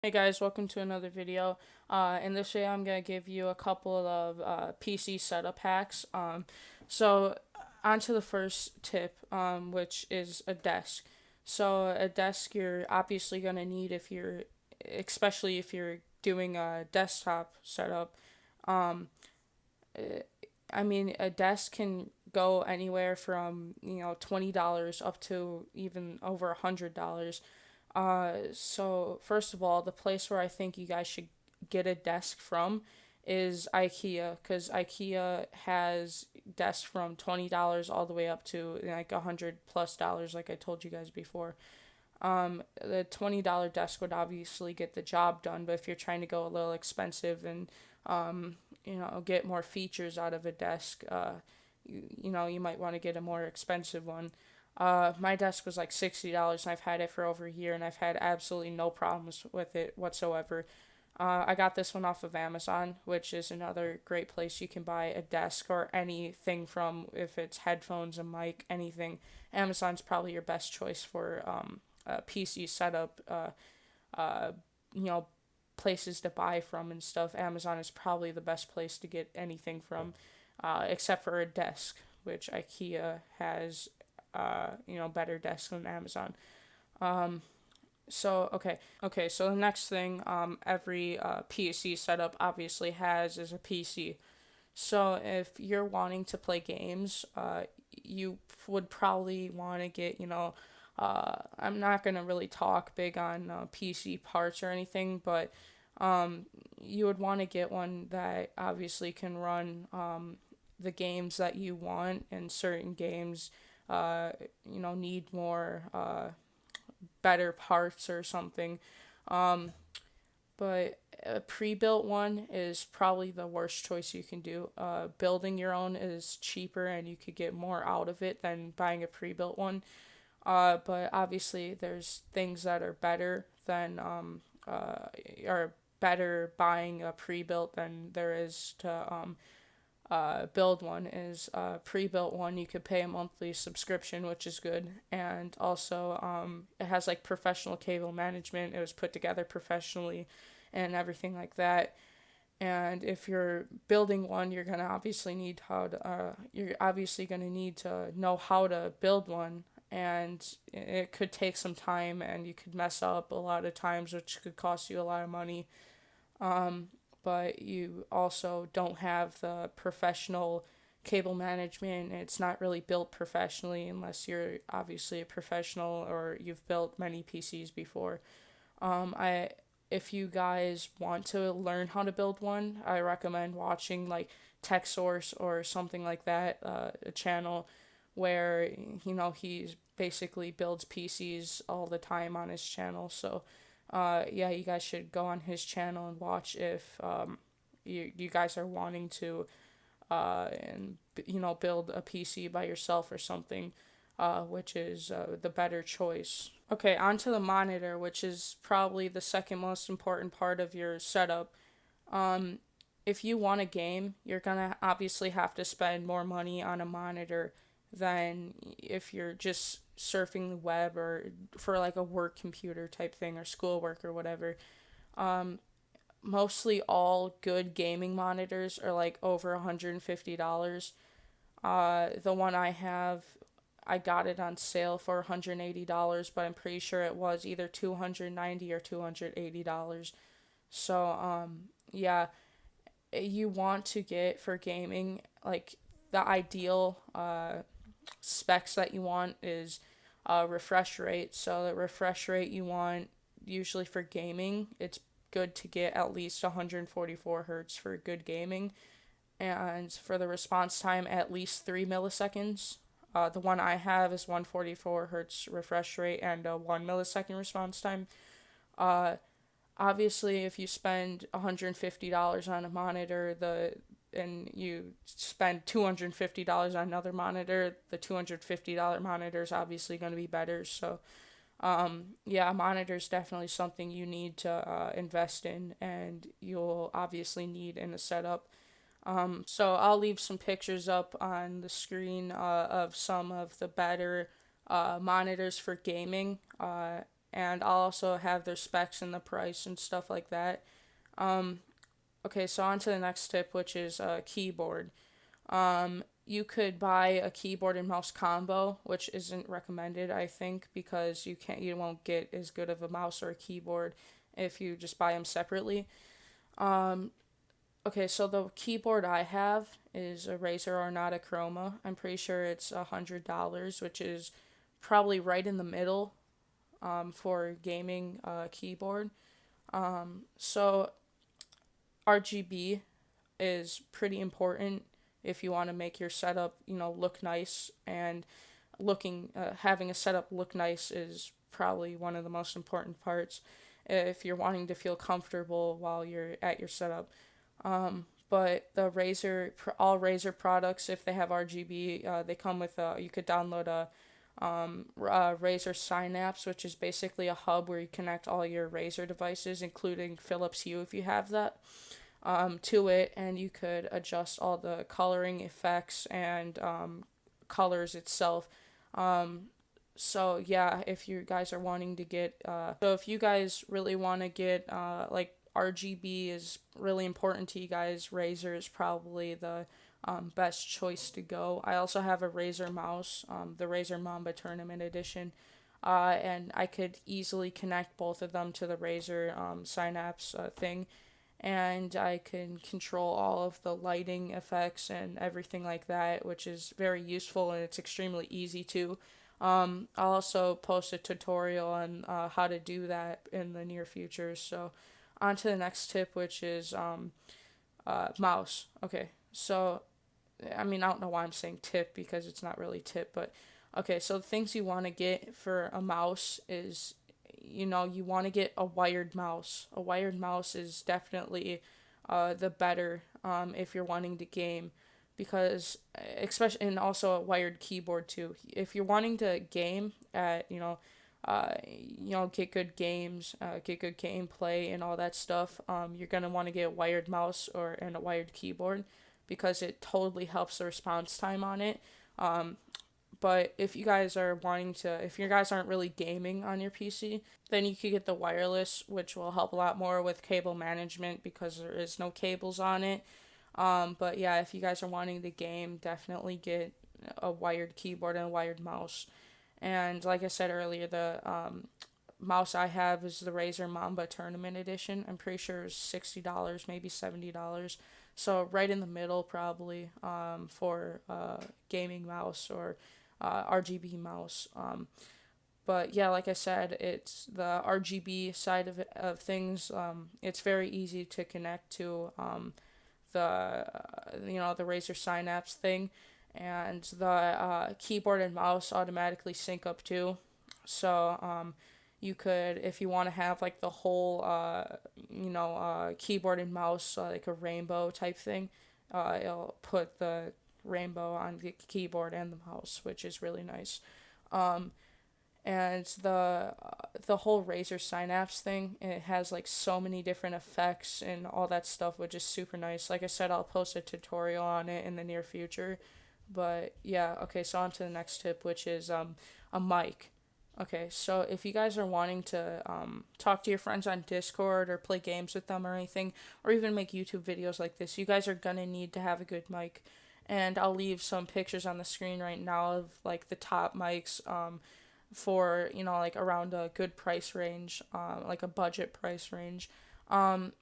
Hey guys, welcome to another video. In this video, I'm gonna give you a couple of PC setup hacks. So on to the first tip, which is a desk. So a desk you're obviously gonna need especially if you're doing a desktop setup. Um, eh, I mean, a desk can go anywhere from $20 up to even over $100. So first of all, the place where I think you guys should get a desk from is IKEA, because IKEA has desks from $20 all the way up to like $100 plus, like I told you guys before. The $20 desk would obviously get the job done, but if you're trying to go a little expensive and get more features out of a desk, you might want to get a more expensive one. My desk was like $60 and I've had it for over a year and I've had absolutely no problems with it whatsoever. I got this one off of Amazon, which is another great place you can buy a desk or anything from, if it's headphones, a mic, anything. Amazon's probably your best choice for a PC setup, uh, you know, places to buy from and stuff. Amazon is probably the best place to get anything from, except for a desk, which IKEA has, better desks than Amazon. Um, so the next thing, every PC setup obviously has is a PC. So if you're wanting to play games, you would probably want to get, I'm not gonna really talk big on PC parts or anything, but you would want to get one that obviously can run the games that you want, and certain games, need more better parts or something. Um, but a pre-built one is probably the worst choice you can do. Building your own is cheaper and you could get more out of it than buying a pre-built one. But obviously there's things that are better than are better buying a pre-built than there is to build one. Is pre-built one, you could pay a monthly subscription, which is good, and also it has like professional cable management. It was put together professionally and everything like that. And if you're building one, you're obviously gonna need to know how to build one, and it could take some time, and you could mess up a lot of times, which could cost you a lot of money. Um, but you also don't have the professional cable management. It's not really built professionally unless you're obviously a professional or you've built many PCs before. I If you guys want to learn how to build one, I recommend watching like Tech Source or something like that, a channel where he basically builds PCs all the time on his channel. So, yeah, you guys should go on his channel and watch if you guys are wanting to and build a PC by yourself or something, which is the better choice. Okay, on to the monitor, which is probably the second most important part of your setup. Um, if you want a game, you're gonna obviously have to spend more money on a monitor than if you're just surfing the web or for like a work computer type thing or schoolwork or whatever. Um, Mostly all good gaming monitors are like over $150. The one I have, I got it on sale for $180, but I'm pretty sure it was either 290 or $280. So, yeah, you want to get for gaming, like the ideal specs that you want is refresh rate. So the refresh rate you want usually for gaming, it's good to get at least 144 hertz for good gaming, and for the response time, at least 3 milliseconds. The one I have is 144 hertz refresh rate and a 1 millisecond response time. Uh, Obviously, if you spend $150 on a monitor, and you spend $250 on another monitor, the $250 monitor is obviously going to be better. So, yeah, a monitor is definitely something you need to invest in, and you'll obviously need in a setup. So I'll leave some pictures up on the screen of some of the better monitors for gaming. and I'll also have their specs and the price and stuff like that. Um, okay, so on to the next tip, which is a keyboard. You could buy a keyboard and mouse combo, which isn't recommended, I think, because you won't get as good of a mouse or a keyboard if you just buy them separately. Um, okay, so the keyboard I have is a Razer Ornata Chroma. I'm pretty sure it's $100, which is probably right in the middle for gaming keyboard. So RGB is pretty important if you want to make your setup, look nice, and having a setup look nice is probably one of the most important parts if you're wanting to feel comfortable while you're at your setup. But all Razer products, if they have RGB, they come with you could download a Razer Synapse, which is basically a hub where you connect all your Razer devices, including Philips Hue if you have that, to it, and you could adjust all the coloring effects and colors itself. Um, so yeah, if you guys are wanting to get, so if you guys really want to get, like RGB is really important to you guys, Razer is probably the best choice to go. I also have a Razer mouse, the Razer Mamba Tournament Edition, and I could easily connect both of them to the Razer Synapse thing, and I can control all of the lighting effects and everything like that, which is very useful and it's extremely easy to. I'll also post a tutorial on how to do that in the near future. So, on to the next tip, which is mouse. Okay, so I mean, I don't know why I'm saying tip because it's not really tip, but okay, so the things you want to get for a mouse is, you want to get a wired mouse. A wired mouse is definitely the better if you're wanting to game, because especially, and also a wired keyboard too. If you're wanting to game at, get good games, get good gameplay and all that stuff, you're gonna want to get a wired mouse and a wired keyboard because it totally helps the response time on it. Um, but if you guys aren't really gaming on your PC, then you could get the wireless, which will help a lot more with cable management because there is no cables on it. But yeah, if you guys are wanting to game, definitely get a wired keyboard and a wired mouse. And like I said earlier, the mouse I have is the Razer Mamba Tournament Edition. I'm pretty sure it's $60, maybe $70. So right in the middle, probably for gaming mouse or RGB mouse. But yeah, like I said, it's the RGB side of things. It's very easy to connect to the Razer Synapse thing, and the keyboard and mouse automatically sync up too. So you could, if you want to have like the whole keyboard and mouse like a rainbow type thing, it'll put the rainbow on the keyboard and the mouse, which is really nice. Um, and the whole Razer Synapse thing, it has like so many different effects and all that stuff, which is super nice. Like I said, I'll post a tutorial on it in the near future. But yeah, okay, so on to the next tip, which is a mic. Okay, so if you guys are wanting to talk to your friends on Discord or play games with them or anything, or even make YouTube videos like this, you guys are gonna need to have a good mic. And I'll leave some pictures on the screen right now of like the top mics for, like around a good price range, like a budget price range. Um,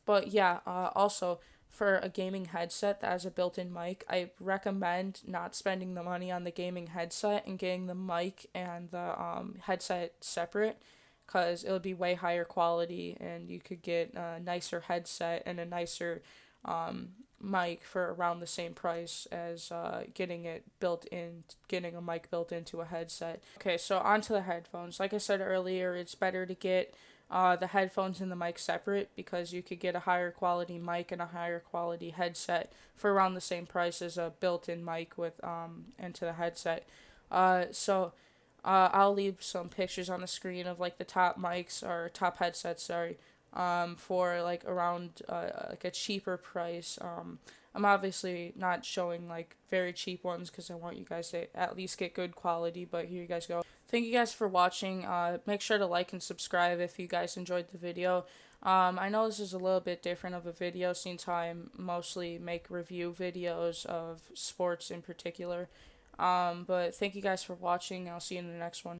but yeah, also for a gaming headset that has a built-in mic, I recommend not spending the money on the gaming headset and getting the mic and the headset separate, because it'll be way higher quality and you could get a nicer headset and a nicer mic for around the same price as getting a mic built into a headset. Okay, so onto the headphones. Like I said earlier, it's better to get the headphones and the mic separate because you could get a higher quality mic and a higher quality headset for around the same price as a built-in mic with into the headset. I'll leave some pictures on the screen of like the top mics or top headsets, sorry, for like around like a cheaper price. I'm obviously not showing like very cheap ones because I want you guys to at least get good quality, but here you guys go. Thank you guys for watching. Make sure to like and subscribe if you guys enjoyed the video. I know this is a little bit different of a video since I mostly make review videos of sports in particular. But thank you guys for watching. I'll see you in the next one.